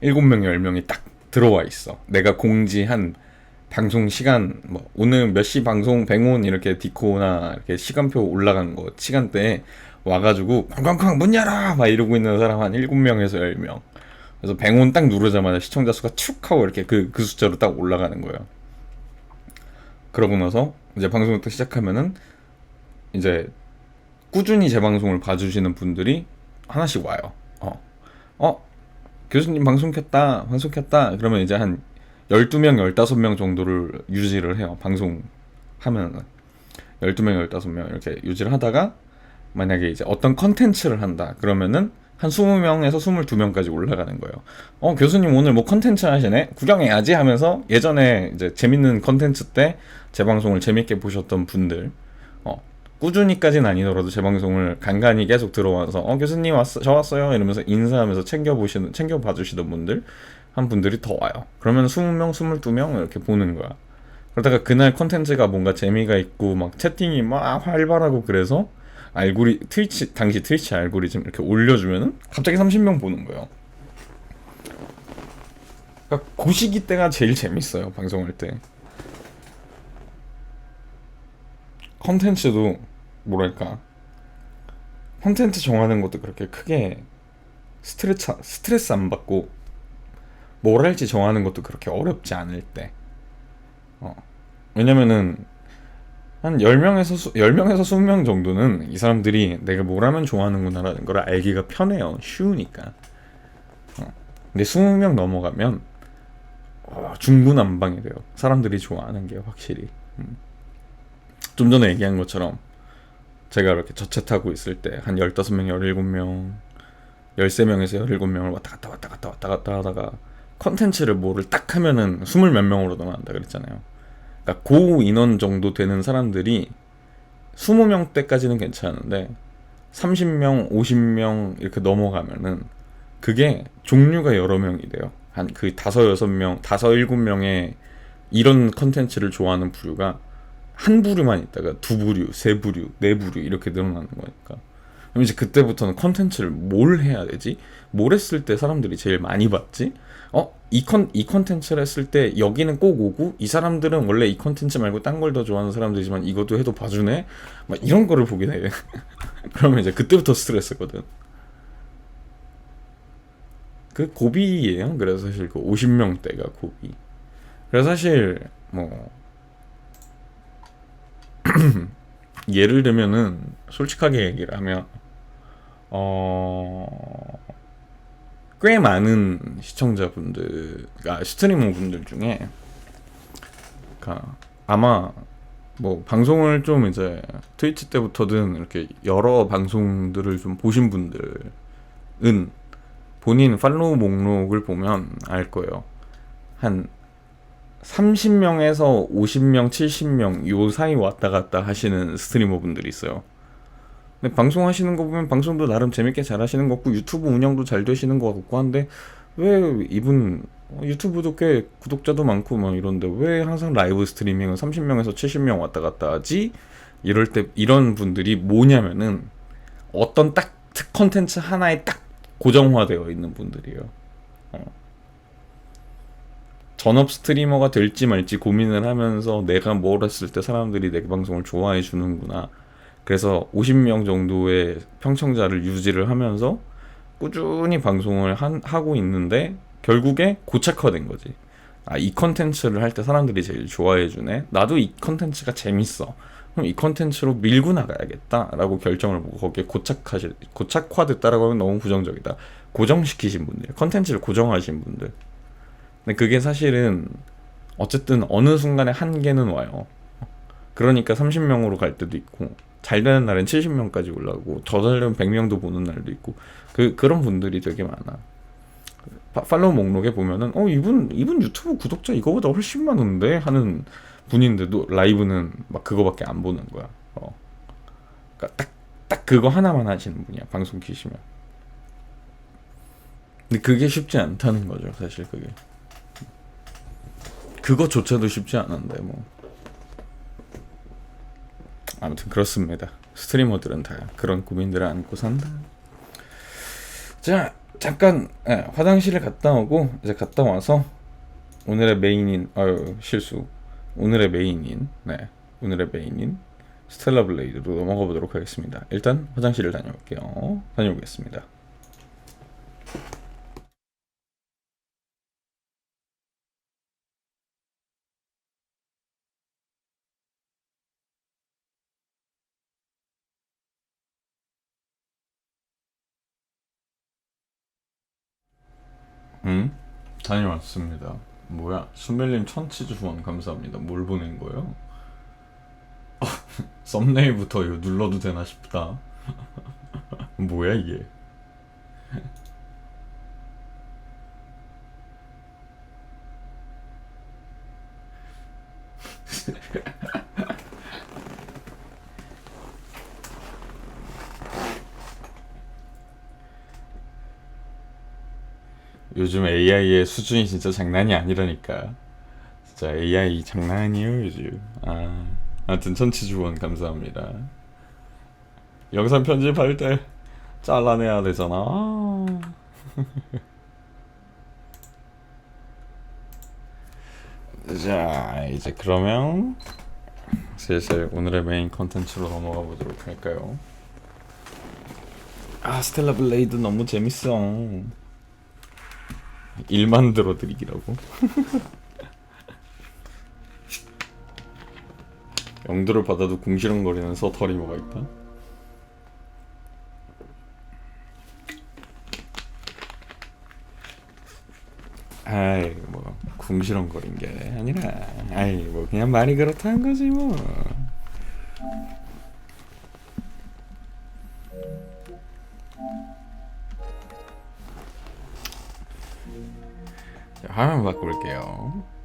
7명, 10명이 딱 들어와 있어. 내가 공지한 방송 시간, 뭐, 오늘 몇 시 방송 뱅온 이렇게 디코나 이렇게 시간표 올라간 거 시간대에 와가지고 쾅쾅쾅 문 열어! 막 이러고 있는 사람 한 7명에서 10명. 그래서 뱅온 딱 누르자마자 시청자 수가 툭 하고 이렇게 그 숫자로 딱 올라가는 거예요. 그러고 나서 이제 방송을 또 시작하면은 이제 꾸준히 제 방송을 봐주시는 분들이 하나씩 와요. 교수님 방송 켰다. 그러면 이제 한 12명, 15명 정도를 유지를 해요. 방송 하면은 12명, 15명 이렇게 유지를 하다가 만약에 이제 어떤 컨텐츠를 한다. 그러면은 한 20명에서 22명까지 올라가는 거예요. 교수님 오늘 뭐 컨텐츠 하시네? 구경해야지 하면서 예전에 이제 재밌는 컨텐츠 때 제 방송을 재밌게 보셨던 분들, 꾸준히까지는 아니더라도 제 방송을 간간히 계속 들어와서 교수님 저 왔어요 이러면서 인사하면서 챙겨봐 주시던 분들 한 분들이 더 와요. 그러면 20명, 22명 이렇게 보는 거야. 그러다가 그날 컨텐츠가 뭔가 재미가 있고 막 채팅이 막 활발하고 그래서 당시 트위치 알고리즘 이렇게 올려주면은 갑자기 30명 보는 거예요. 그러니까 그 시기 때가 제일 재밌어요, 방송할 때. 컨텐츠도 뭐랄까, 컨텐츠 정하는 것도 그렇게 크게 스트레스 안 받고 뭘 할지 정하는 것도 그렇게 어렵지 않을 때. 왜냐면은 한 10명에서 20명 정도는 이 사람들이 내가 뭘 하면 좋아하는구나라는 걸 알기가 편해요. 쉬우니까. 근데 20명 넘어가면 중구난방이 돼요. 사람들이 좋아하는 게 확실히. 좀 전에 얘기한 것처럼 제가 이렇게 저챗하고 있을 때 한 15명, 17명, 13명에서 17명을 왔다 갔다 하다가 컨텐츠를 뭐를 딱 하면은 20 몇 명으로 넘어간다 그랬잖아요. 그러니까 고 인원 정도 되는 사람들이 20명대까지는 괜찮은데 30명, 50명 이렇게 넘어가면은 그게 종류가 여러 명이 돼요. 한 그 5-6명, 5-7명의 이런 컨텐츠를 좋아하는 부류가 한 부류만 있다가 2부류, 3부류, 4부류 이렇게 늘어나는 거니까. 그럼 이제 그때부터는 컨텐츠를 뭘 해야 되지? 뭘 했을 때 사람들이 제일 많이 봤지? 이 컨텐츠를 했을 때 여기는 꼭 오고 이 사람들은 원래 이 컨텐츠 말고 딴 걸 더 좋아하는 사람들이지만 이것도 해도 봐주네? 막 이런 거를 보게 돼. 그러면 이제 그때부터 스트레스거든. 그 고비예요. 그래서 사실 그 50명대가 고비. 그래서 사실 뭐 예를 들면은 솔직하게 얘기를 하면 꽤 많은 시청자분들, 스트리머분들 중에 아마 뭐 방송을 좀 이제 트위치 때부터든 이렇게 여러 방송들을 좀 보신 분들은 본인 팔로우 목록을 보면 알 거예요. 한 30명에서 50명, 70명 요 사이 왔다 갔다 하시는 스트리머분들이 있어요. 근데 방송하시는 거 보면 방송도 나름 재밌게 잘 하시는 것 같고 유튜브 운영도 잘 되시는 것 같고 한데 왜 이분 유튜브도 꽤 구독자도 많고 막 이런데 왜 항상 라이브 스트리밍은 30명에서 70명 왔다 갔다 하지? 이럴 때 이런 분들이 뭐냐면은 어떤 딱 컨텐츠 하나에 딱 고정화되어 있는 분들이에요. 전업 스트리머가 될지 말지 고민을 하면서 내가 뭘 했을 때 사람들이 내 방송을 좋아해 주는구나. 그래서 50명 정도의 평청자를 유지를 하면서 꾸준히 방송을 하고 있는데 결국에 고착화된 거지. 이 컨텐츠를 할 때 사람들이 제일 좋아해 주네. 나도 이 컨텐츠가 재밌어. 그럼 이 컨텐츠로 밀고 나가야겠다라고 결정을 보고 거기에 고착화됐다라고 하면 너무 부정적이다. 고정시키신 분들, 컨텐츠를 고정하신 분들. 근데 그게 사실은 어쨌든 어느 순간에 한계는 와요. 그러니까 30명으로 갈 때도 있고 잘 되는 날엔 70명까지 올라오고 더 잘 되면 100명도 보는 날도 있고 그런 분들이 되게 많아. 팔로우 목록에 보면은 이분 유튜브 구독자 이거보다 훨씬 많은데 하는 분인데도 라이브는 막 그거밖에 안 보는 거야. 그러니까 딱 그거 하나만 하시는 분이야, 방송 키시면. 근데 그게 쉽지 않다는 거죠, 사실. 그거조차도 쉽지 않은데 뭐. 아무튼 그렇습니다. 스트리머들은 다 그런 고민들을 안고 산다. 자, 잠깐 화장실을 갔다 오고 이제 갔다 와서 오늘의 메인인 오늘의 메인인 스텔라 블레이드로 넘어가 보도록 하겠습니다. 일단 화장실을 다녀올게요. 다녀오겠습니다. 다녀왔습니다. 뭐야? 수멜님 천치즈 후원 감사합니다. 뭘 보낸 거예요? 썸네일부터 이거 눌러도 되나 싶다. 뭐야 이게? 요즘 AI의 수준이 진짜 장난이 아니라니까. 진짜 AI 장난 아니에요 요즘. 아무튼 천치주원 감사합니다. 영상 편집할 때 잘라내야 되잖아. 자, 이제 그러면 슬슬 오늘의 메인 컨텐츠로 넘어가 보도록 할까요? 스텔라 블레이드 너무 재밌어. 일 만들어 드리기라고. 영도를 받아도 궁시렁거리는 서터리 뭐가 있다? 아이 뭐 궁시렁거린 게 아니라 아이 뭐 그냥 말이 그렇다는 거지 뭐. 자, 화면 바꿀게요.